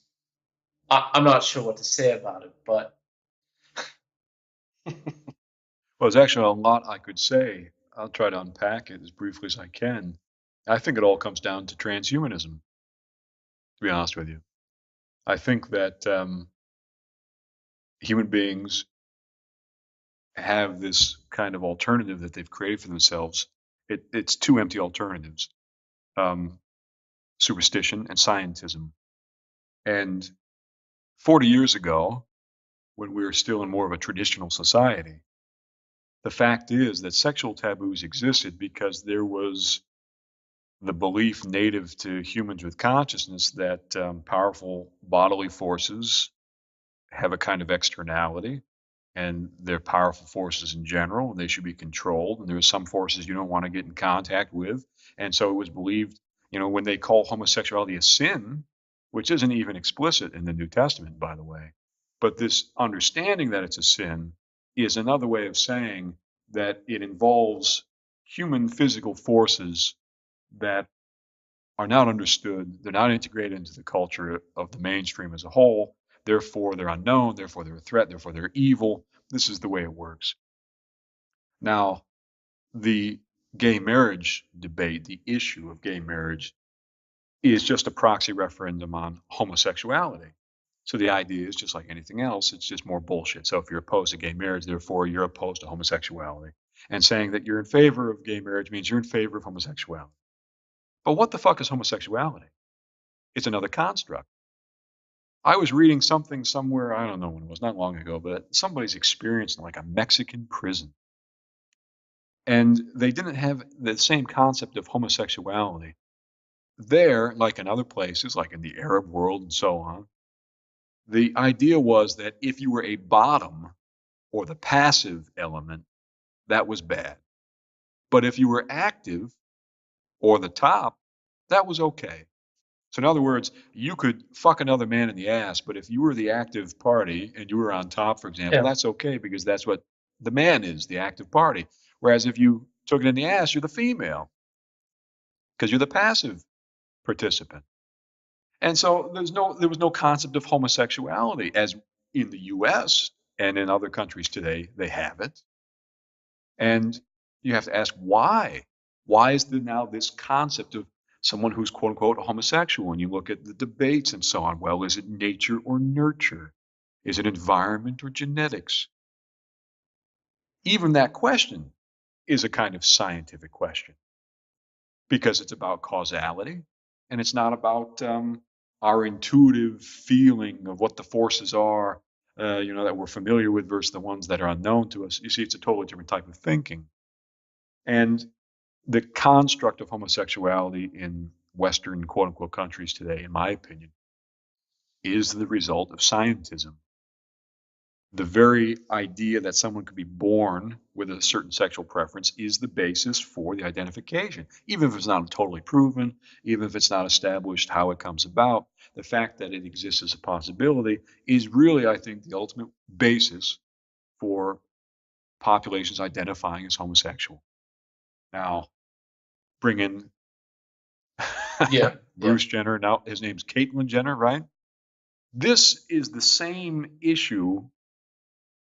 not sure what to say about it, but Well, there's actually a lot I could say. I'll try to unpack it as briefly as I can. I think it all comes down to transhumanism, to be honest with you. I think that human beings have this kind of alternative that they've created for themselves. It's two empty alternatives: um, superstition and scientism. And 40 years ago, when we were still in more of a traditional society, the fact is that sexual taboos existed because there was the belief native to humans with consciousness that powerful bodily forces have a kind of externality, and they're powerful forces in general, and they should be controlled. And there are some forces you don't want to get in contact with. And so it was believed, when they call homosexuality a sin, which isn't even explicit in the New Testament, by the way, but this understanding that it's a sin is another way of saying that it involves human physical forces that are not understood. They're not integrated into the culture of the mainstream as a whole. Therefore, they're unknown. Therefore, they're a threat. Therefore, they're evil. This is the way it works. Now, the gay marriage debate, the issue of gay marriage, is just a proxy referendum on homosexuality. So the idea is just like anything else, it's just more bullshit. So if you're opposed to gay marriage, therefore you're opposed to homosexuality. And saying that you're in favor of gay marriage means you're in favor of homosexuality. But what the fuck is homosexuality? It's another construct. I was reading something somewhere, I don't know when it was, not long ago, but somebody's experience in like a Mexican prison. And they didn't have the same concept of homosexuality. There, like in other places, like in the Arab world and so on, the idea was that if you were a bottom or the passive element, that was bad. But if you were active or the top, that was okay. So in other words, you could fuck another man in the ass, but if you were the active party and you were on top, for example, Yeah. that's okay because that's what the man is, the active party. Whereas if you took it in the ass, you're the female because you're the passive participant. And so there was no concept of homosexuality as in the US and in other countries today they have it. And you have to ask why. Why is there now this concept of someone who's quote unquote homosexual? And you look at the debates and so on. Well, is it nature or nurture? Is it environment or genetics? Even that question is a kind of scientific question because it's about causality and it's not about our intuitive feeling of what the forces are, that we're familiar with versus the ones that are unknown to us. You see, it's a totally different type of thinking. And the construct of homosexuality in Western quote unquote countries today, in my opinion, is the result of scientism. The very idea that someone could be born with a certain sexual preference is the basis for the identification. Even if it's not totally proven, even if it's not established how it comes about, the fact that it exists as a possibility is really, I think, the ultimate basis for populations identifying as homosexual. Now, bring in Yeah. Yeah. Bruce Jenner. Now his name's Caitlyn Jenner, right? This is the same issue,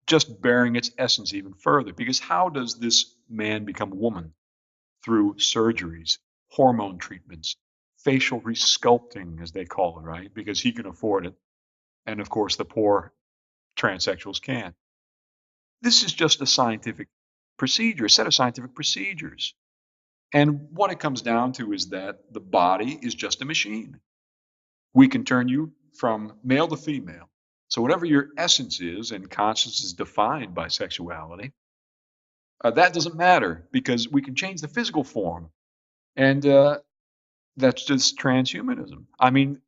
just bearing its essence even further. Because how does this man become a woman? Through surgeries, hormone treatments, facial resculpting, as they call it, right? Because he can afford it. And of course, the poor transsexuals can't. This is just a scientific procedure, a set of scientific procedures. And what it comes down to is that the body is just a machine. We can turn you from male to female. So whatever your essence is, and conscience is defined by sexuality, that doesn't matter because we can change the physical form. And that's just transhumanism. I mean,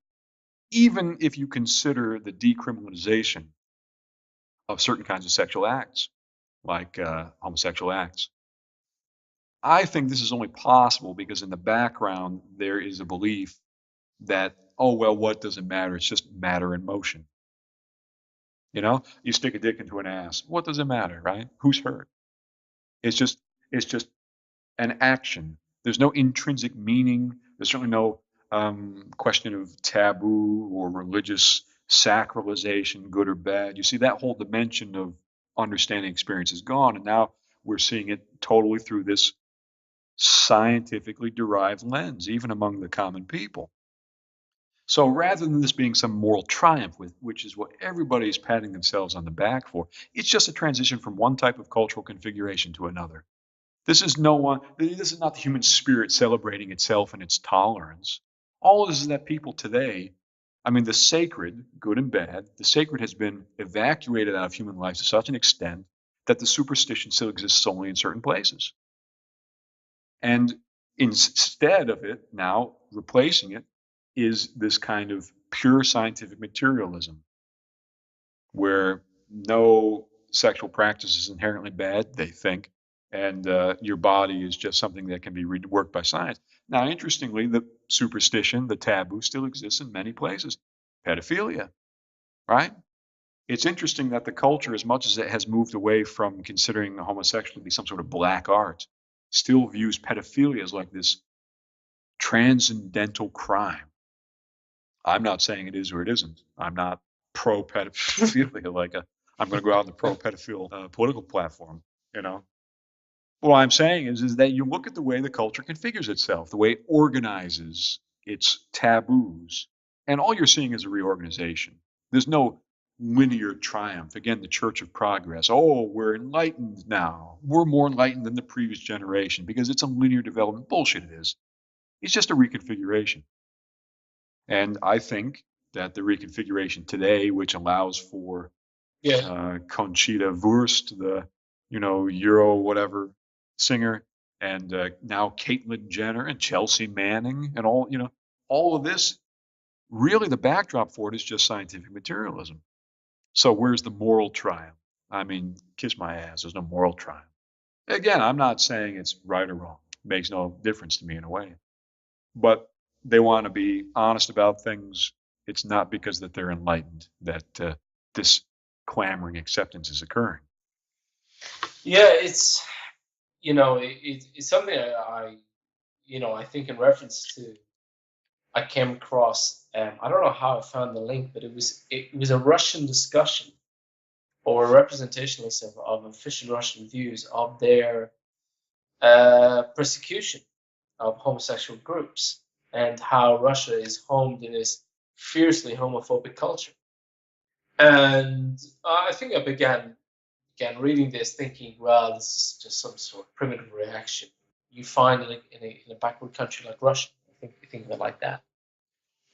even if you consider the decriminalization of certain kinds of sexual acts, like homosexual acts, I think this is only possible because in the background there is a belief that, oh, well, what does it matter? It's just matter in motion. You stick a dick into an ass. What does it matter, right? Who's hurt? It's just it's just an action. There's no intrinsic meaning. There's certainly no question of taboo or religious sacralization, good or bad. You see, that whole dimension of understanding experience is gone, and now we're seeing it totally through this scientifically derived lens, even among the common people. So rather than this being some moral triumph, which is what everybody's patting themselves on the back for, it's just a transition from one type of cultural configuration to another. This is not the human spirit celebrating itself and its tolerance. All it is that people today, I mean, the sacred, good and bad, the sacred has been evacuated out of human life to such an extent that the superstition still exists only in certain places. And instead of it now replacing it is this kind of pure scientific materialism where no sexual practice is inherently bad, they think, and your body is just something that can be reworked by science. Now, interestingly, the superstition, the taboo still exists in many places. Pedophilia, right? It's interesting that the culture, as much as it has moved away from considering homosexuality to be some sort of black art, still views pedophilia as like this transcendental crime. I'm not saying it is or it isn't. I'm not pro pedophilia I'm going to go out on the pro pedophile political platform. You know, what I'm saying is that you look at the way the culture configures itself, the way it organizes its taboos, and all you're seeing is a reorganization. There's no linear triumph. Again, the Church of Progress. Oh, we're enlightened now. We're more enlightened than the previous generation because it's a linear development. Bullshit it is. It's just a reconfiguration. And I think that the reconfiguration today, which allows for Yeah. Conchita Wurst, the Euro whatever singer, and now Caitlyn Jenner and Chelsea Manning, and all of this. Really, the backdrop for it is just scientific materialism. So where's the moral triumph? I mean, kiss my ass. There's no moral triumph. Again, I'm not saying it's right or wrong. It makes no difference to me in a way. But they want to be honest about things. It's not because that they're enlightened that this clamoring acceptance is occurring. Yeah, it's something I think in reference to I came across. I don't know how I found the link, but it was a Russian discussion or a representationalist of official Russian views of their persecution of homosexual groups and how Russia is home to this fiercely homophobic culture. And I think I began reading this, thinking, well, this is just some sort of primitive reaction you find in a backward country like Russia. I think of it like that.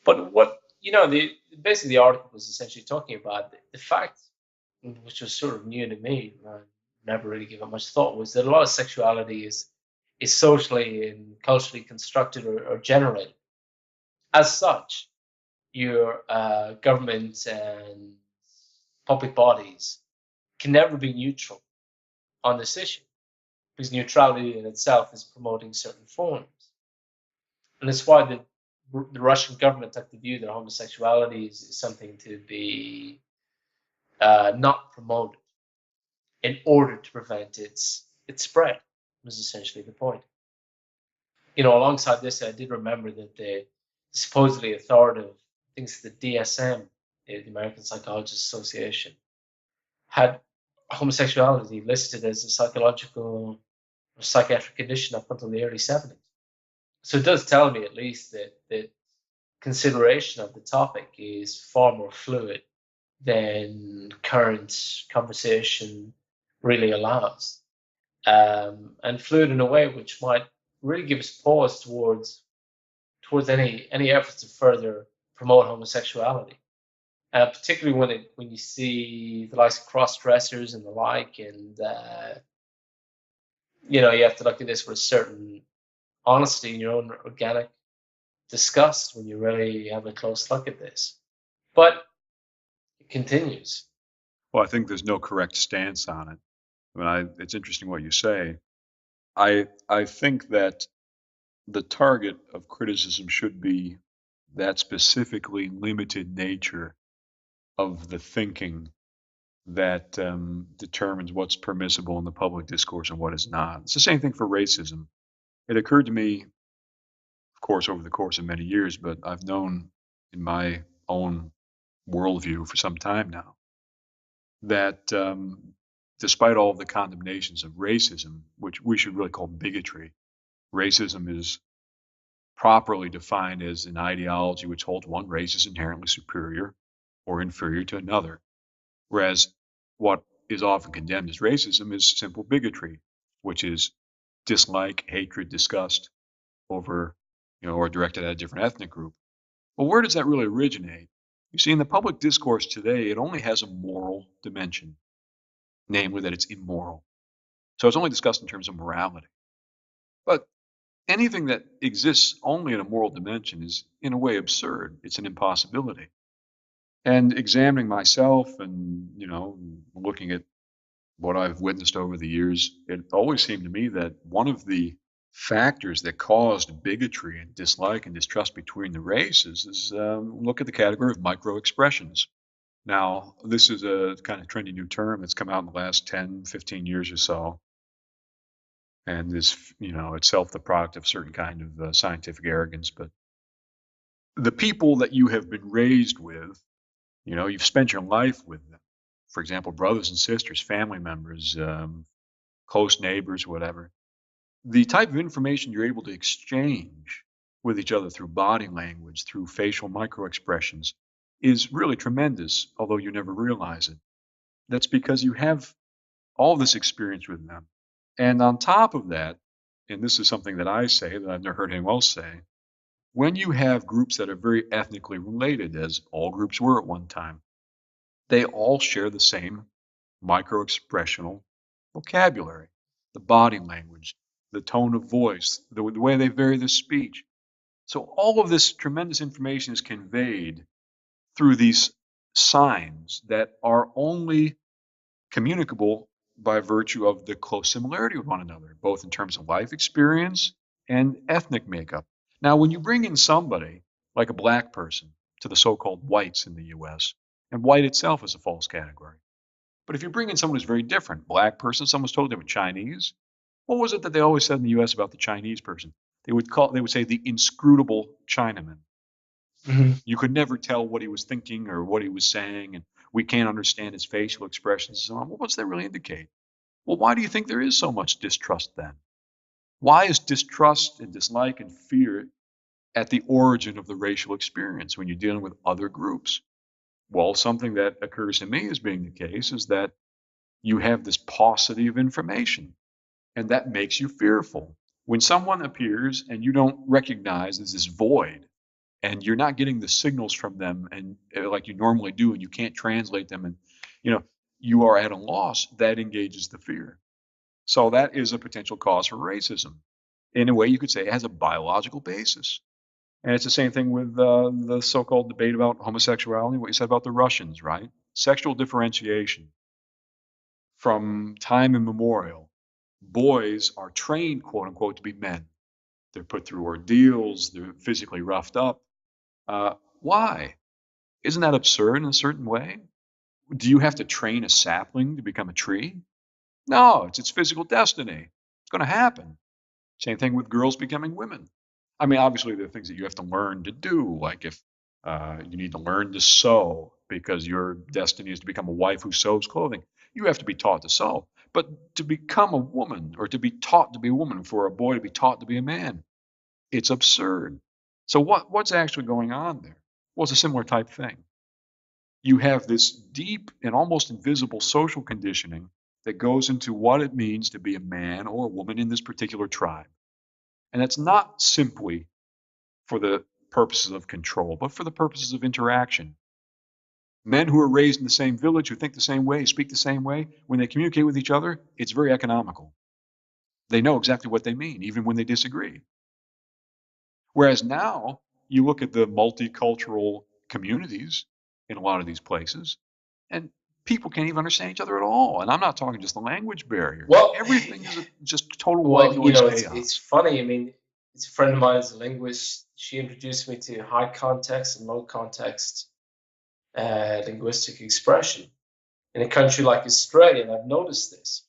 But what basically the article was essentially talking about the fact, which was sort of new to me, and I never really gave it much thought, was that a lot of sexuality is socially and culturally constructed or generated. As such, your government and public bodies can never be neutral on this issue because neutrality in itself is promoting certain forms. And it's why the Russian government took the view that homosexuality is something to be not promoted in order to prevent its spread, was essentially the point. Alongside this, I did remember that the supposedly authoritative things, the DSM, the American Psychologists Association, had homosexuality listed as a psychological or psychiatric condition up until the early 70s. So it does tell me at least that consideration of the topic is far more fluid than current conversation really allows. And fluid in a way which might really give us pause towards any efforts to further promote homosexuality, particularly when you see the likes of cross dressers and the like, and you have to look at this with a certain honesty in your own organic disgust when you really have a close look at this. But it continues. Well, I think there's no correct stance on it. It's interesting what you say. I think that the target of criticism should be that specifically limited nature of the thinking that determines what's permissible in the public discourse and what is not. It's the same thing for racism. It occurred to me, of course, over the course of many years, but I've known in my own worldview for some time now that despite all of the condemnations of racism, which we should really call bigotry, racism is properly defined as an ideology which holds one race is inherently superior or inferior to another. Whereas what is often condemned as racism is simple bigotry, which is dislike, hatred, disgust over, or directed at a different ethnic group. Well, where does that really originate? You see, in the public discourse today, it only has a moral dimension, namely that it's immoral. So it's only discussed in terms of morality. But anything that exists only in a moral dimension is, in a way, absurd. It's an impossibility. And examining myself and, looking at what I've witnessed over the years, it always seemed to me that one of the factors that caused bigotry and dislike and distrust between the races is look at the category of micro-expressions. Now, this is a kind of trendy new term that's come out in the last 10, 15 years or so, and is, itself the product of certain kind of scientific arrogance. But the people that you have been raised with, you've spent your life with them. For example, brothers and sisters, family members, close neighbors, whatever. The type of information you're able to exchange with each other through body language, through facial microexpressions, is really tremendous, although you never realize it. That's because you have all this experience with them. And on top of that, and this is something that I say that I've never heard anyone else say, When you have groups that are very ethnically related, as all groups were at one time, they all share the same micro-expressional vocabulary, the body language, the tone of voice, the way they vary their speech. So all of this tremendous information is conveyed through these signs that are only communicable by virtue of the close similarity with one another, both in terms of life experience and ethnic makeup. Now, when you bring in somebody like a black person to the so-called whites in the US, and white itself is a false category. But if you bring in someone who's very different, black person, someone's totally different, Chinese, what was it that they always said in the US about the Chinese person? They would say the inscrutable Chinaman. Mm-hmm. You could never tell what he was thinking or what he was saying, and we can't understand his facial expressions and so on. Well, what's that really indicate? Well, why do you think there is so much distrust then? Why is distrust and dislike and fear at the origin of the racial experience when you're dealing with other groups? Well, something that occurs to me as being the case is that you have this paucity of information, and that makes you fearful. When someone appears and you don't recognize as this void, and you're not getting the signals from them and like you normally do, and you can't translate them, and you know you are at a loss, that engages the fear. So that is a potential cause for racism. In a way, you could say it has a biological basis. And it's the same thing with the so-called debate about homosexuality, what you said about the Russians, right? Sexual differentiation. From time immemorial, boys are trained, quote unquote, to be men. They're put through ordeals, they're physically roughed up. Why? Isn't that absurd in a certain way? Do you have to train a sapling to become a tree? No, it's its physical destiny. It's going to happen. Same thing with girls becoming women. I mean, obviously, there are things that you have to learn to do, like if you need to learn to sew because your destiny is to become a wife who sews clothing. You have to be taught to sew. But to become a woman or to be taught to be a woman, for a boy to be taught to be a man, it's absurd. So what's actually going on there? Well, it's a similar type thing. You have this deep and almost invisible social conditioning that goes into what it means to be a man or a woman in this particular tribe. And that's not simply for the purposes of control, but for the purposes of interaction. Men who are raised in the same village, who think the same way, speak the same way, when they communicate with each other, it's very economical. They know exactly what they mean, even when they disagree. Whereas now, you look at the multicultural communities in a lot of these places, and people can't even understand each other at all. And I'm not talking just the language barrier. Well, Everything is just total white well, noise it's chaos. funny. I mean, it's a friend of mine is a linguist. She introduced me to high context and low context linguistic expression. In a country like Australia, and I've noticed this,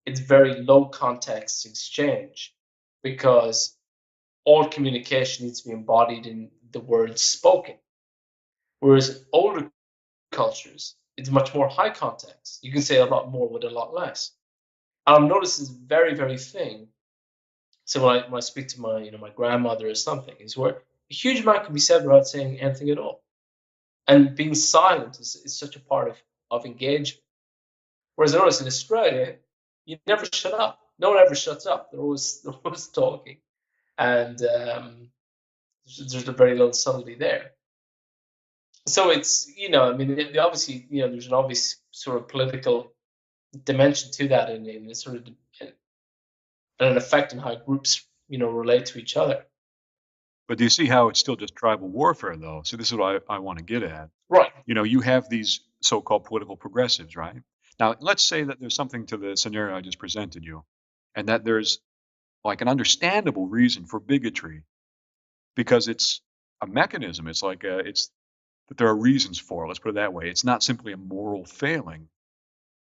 it's very low context exchange because all communication needs to be embodied in the words spoken. Whereas in older cultures, it's much more high context. You can say a lot more with a lot less. And I've noticed this very, very thing. So when I speak to my my grandmother or something, is where a huge amount can be said without saying anything at all. And being silent is such a part of engagement. Whereas I notice in Australia, you never shut up. No one ever shuts up. They're always talking, and there's a very little subtlety there. So it's I mean, obviously there's an obvious sort of political dimension to that, and it's sort of an effect on how groups relate to each other. But do you see how it's still just tribal warfare, though? So this is what I want to get at. Right. You have these so-called political progressives, right? Now, let's say that there's something to the scenario I just presented you, and that there's like an understandable reason for bigotry because it's a mechanism. It's that there are reasons for it. Let's put it that way. It's not simply a moral failing.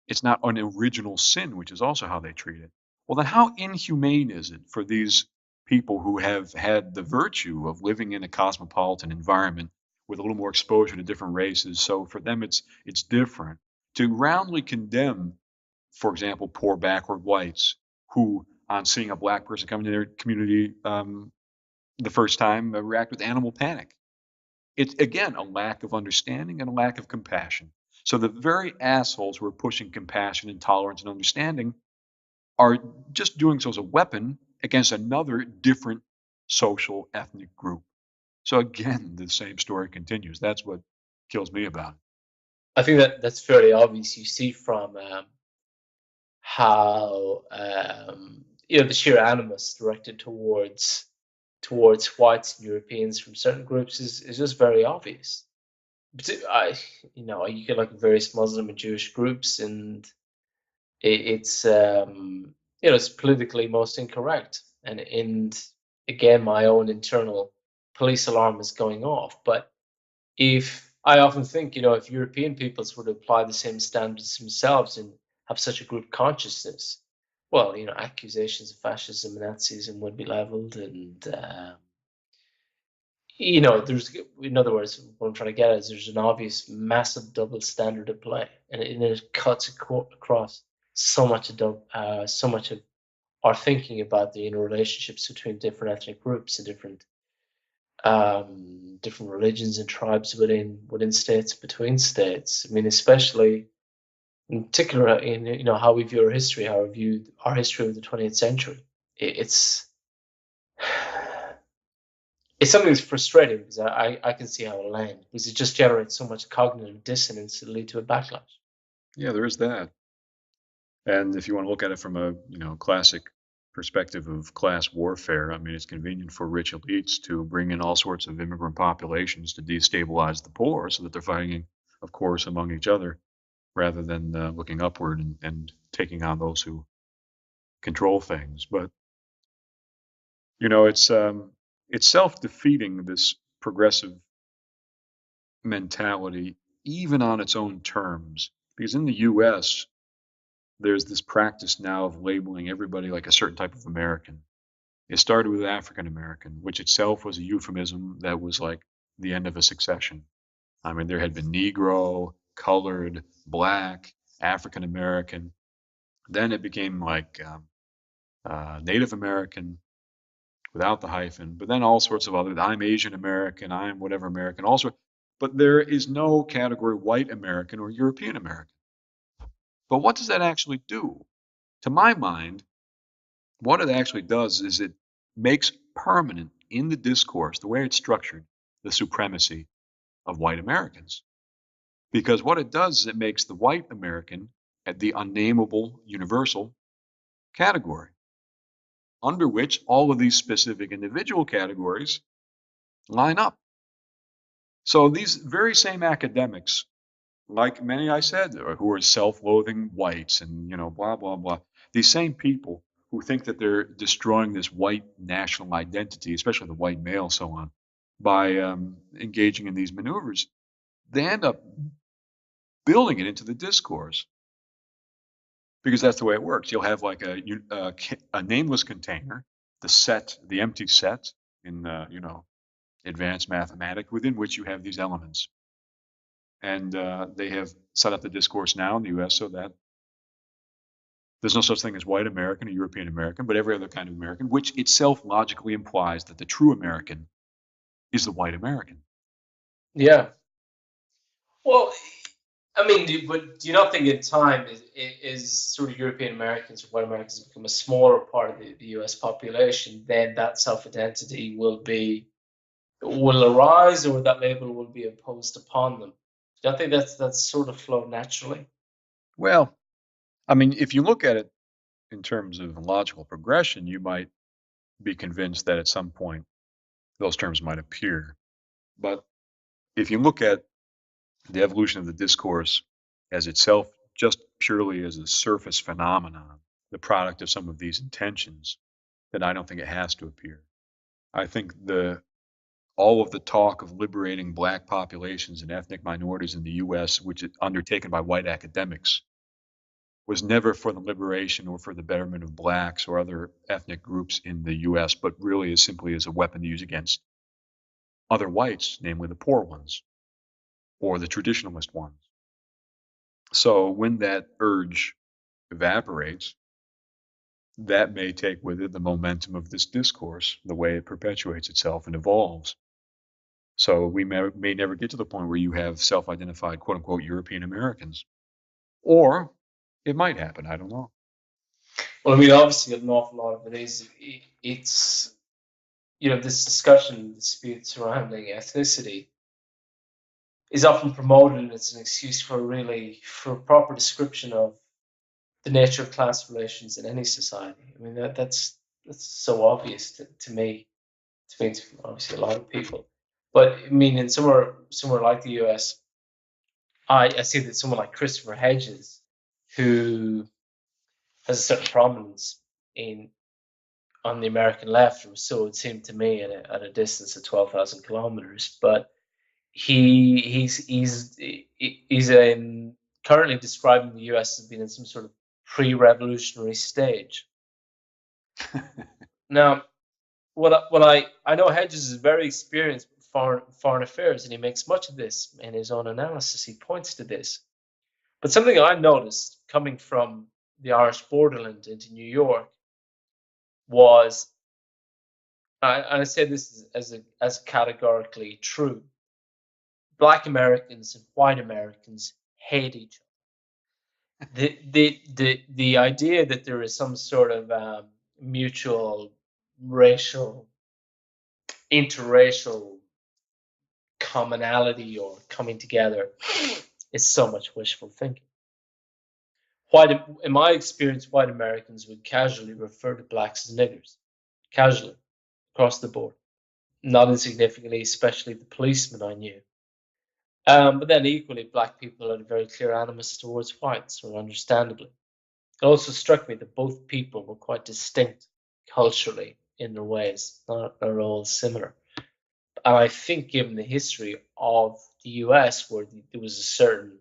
It's not an original sin, which is also how they treat it. Well, then how inhumane is it for these people who have had the virtue of living in a cosmopolitan environment with a little more exposure to different races? So for them, it's different to roundly condemn, for example, poor backward whites who, on seeing a black person come into their community the first time, react with animal panic. It's again a lack of understanding and a lack of compassion. So the very assholes who are pushing compassion and tolerance and understanding are just doing so as a weapon against another different social ethnic group. So again, the same story continues. That's what kills me about it. I think that's fairly obvious. You see from how the sheer animus directed towards whites and Europeans from certain groups is just very obvious. But you get like various Muslim and Jewish groups, and it's politically most incorrect, and again, my own internal police alarm is going off. But if I often think, if European peoples were to apply the same standards themselves and have such a group consciousness, well, accusations of fascism and Nazism would be leveled, and there's, in other words, what I'm trying to get at is there's an obvious massive double standard at play, and it cuts across so much of our thinking about the interrelationships between different ethnic groups and different religions and tribes within states, between states. I mean, especially in particular in how we view our history, how we view our history of the 20th century. It's something that's frustrating because I can see how it'll end, because it just generates so much cognitive dissonance to lead to a backlash. Yeah, there is that. And if you want to look at it from a classic perspective of class warfare, I mean, it's convenient for rich elites to bring in all sorts of immigrant populations to destabilize the poor, so that they're fighting, of course, among each other, rather than looking upward and taking on those who control things. But it's self-defeating, this progressive mentality, even on its own terms, because in the U.S. there's this practice now of labeling everybody like a certain type of American. It started with African American, which itself was a euphemism that was like the end of a succession. I mean, there had been Negro, colored, black, African American. Then it became like Native American without the hyphen, but then all sorts of other. I'm Asian American, I'm whatever American, also. But there is no category white American or European American. But what does that actually do? To my mind, what it actually does is it makes permanent in the discourse, the way it's structured, the supremacy of white Americans. Because what it does is it makes the white American at the unnameable universal category, under which all of these specific individual categories line up. So these very same academics, like many I said, who are self-loathing whites and blah blah blah, these same people who think that they're destroying this white national identity, especially the white male, so on, by engaging in these maneuvers, they end up building it into the discourse, because that's the way it works. You'll have like a nameless container, the empty set in advanced mathematics, within which you have these elements. And they have set up the discourse now in the U.S. so that there's no such thing as white American or European American, but every other kind of American, which itself logically implies that the true American is the white American. Yeah. Well, I mean, do you not think in time is sort of European Americans or white Americans become a smaller part of the U.S. population, then that self-identity will arise, or that label will be imposed upon them? Do you think that's sort of flow naturally? Well, I mean, if you look at it in terms of logical progression, you might be convinced that at some point those terms might appear. But if you look at the evolution of the discourse as itself, just purely as a surface phenomenon, the product of some of these intentions, then I don't think it has to appear. I think all of the talk of liberating black populations and ethnic minorities in the U.S., which is undertaken by white academics, was never for the liberation or for the betterment of blacks or other ethnic groups in the U.S., but really is simply as a weapon to use against other whites, namely the poor ones or the traditionalist ones. So when that urge evaporates, that may take with it the momentum of this discourse, the way it perpetuates itself and evolves. So we may never get to the point where you have self-identified, quote unquote, European Americans. Or it might happen. I don't know. Well, I mean, obviously, an awful lot of it is it's this discussion, dispute surrounding ethnicity is often promoted as an excuse for a proper description of the nature of class relations in any society. I mean, that's so obvious to me, to obviously a lot of people. But I mean, in somewhere like the US, I see that someone like Christopher Hedges, who has a certain prominence in on the American left, or so it seemed to me, at a distance of 12,000 kilometers. But he's currently describing the US as being in some sort of pre-revolutionary stage. Now, I know Hedges is very experienced with foreign affairs, and he makes much of this in his own analysis. He points to this. But something I noticed coming from the Irish borderland into New York was, I say this as categorically true, Black Americans and white Americans hate each other. The idea that there is some sort of mutual racial, interracial commonality or coming together is so much wishful thinking. In my experience, white Americans would casually refer to blacks as niggers, casually, across the board. Not insignificantly, especially the policemen I knew. But then equally, black people had a very clear animus towards whites, or understandably. It also struck me that both people were quite distinct culturally in their ways, not all similar. And I think, given the history of the US, where there was a certain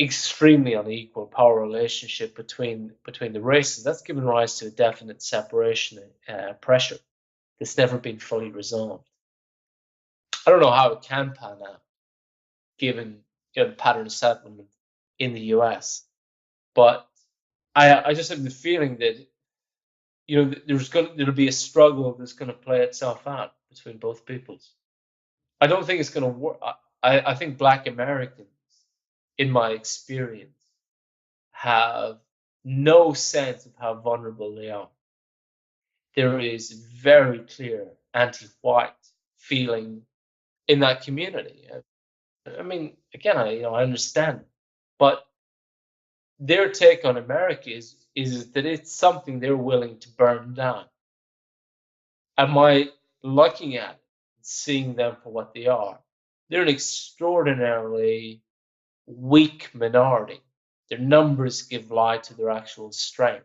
extremely unequal power relationship between the races, that's given rise to a definite separation pressure that's never been fully resolved. I don't know how it can pan out, given the pattern of settlement in the US, but I just have the feeling that there'll be a struggle that's going to play itself out between both peoples. I don't think it's going to work. I think Black Americans, in my experience, have no sense of how vulnerable they are. There is very clear anti-white feeling in that community. I mean, again, I understand, but their take on America is that it's something they're willing to burn down. Am I looking at it, seeing them for what they are? They're an extraordinarily weak minority. Their numbers give lie to their actual strength.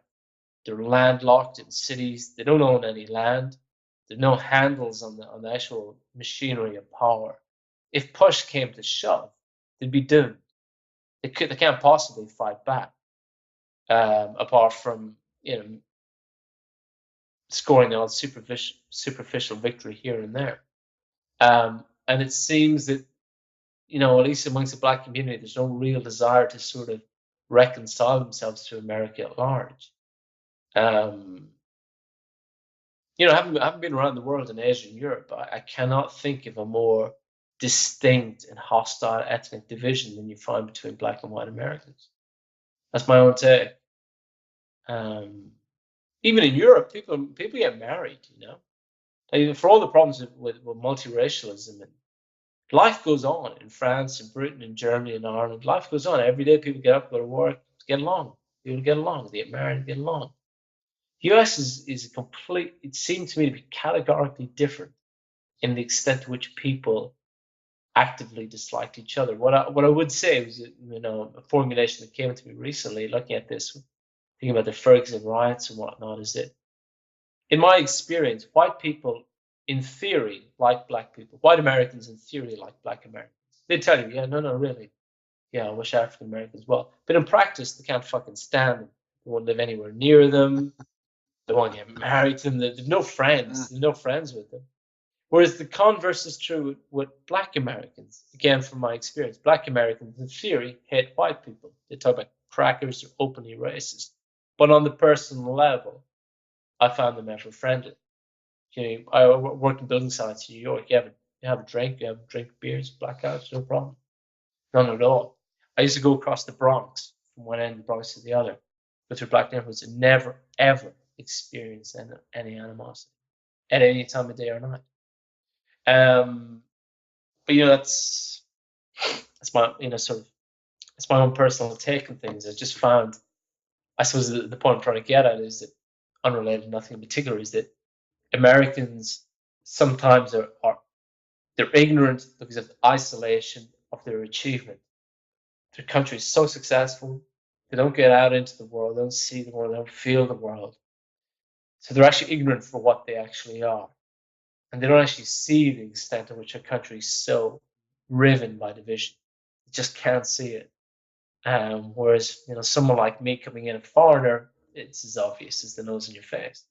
They're landlocked in cities. They don't own any land. There are no handles on the actual machinery of power. If push came to shove, they'd be doomed. They can't possibly fight back, apart from scoring an odd superficial victory here and there. And it seems that at least amongst the Black community, there's no real desire to sort of reconcile themselves to America at large. Having been around the world in Asia and Europe, I cannot think of a more distinct and hostile ethnic division than you find between Black and white Americans. That's my own take. Even in Europe, people get married, Like, for all the problems with multiracialism, and life goes on in France and Britain and Germany and Ireland. Life goes on. Every day people get up, go to work, get along. People get along. They get married, get along. The US is a complete, it seemed to me to be categorically different in the extent to which people actively disliked each other. What I would say was, a formulation that came to me recently, looking at this, thinking about the Ferguson riots and whatnot, is that, in my experience, white people, in theory, like Black people. White Americans, in theory, like Black Americans. They tell you, yeah, no, really. Yeah, I wish African Americans well. But in practice, they can't fucking stand them. They won't live anywhere near them. They won't get married to them. They've no friends. There's no friends with them. Whereas the converse is true with Black Americans. Again, from my experience, Black Americans, in theory, hate white people. They talk about crackers, they're openly racist. But on the personal level, I found them ever friendly. I work in building sites in New York. You have a drink, beers, blackouts, no problem. None at all. I used to go across the Bronx from one end of the Bronx to the other with their Black neighborhoods and never, ever experience any animosity. at any time of day or night. But that's my sort of it's my own personal take on things. I just found, I suppose the point I'm trying to get at is that, unrelated, nothing in particular, is that Americans sometimes are they're ignorant because of the isolation of their achievement. Their country is so successful, they don't get out into the world, they don't see the world, they don't feel the world. So they're actually ignorant for what they actually are. And they don't actually see the extent to which a country is so riven by division. They just can't see it. Whereas, someone like me coming in, a foreigner, it's as obvious as the nose in your face.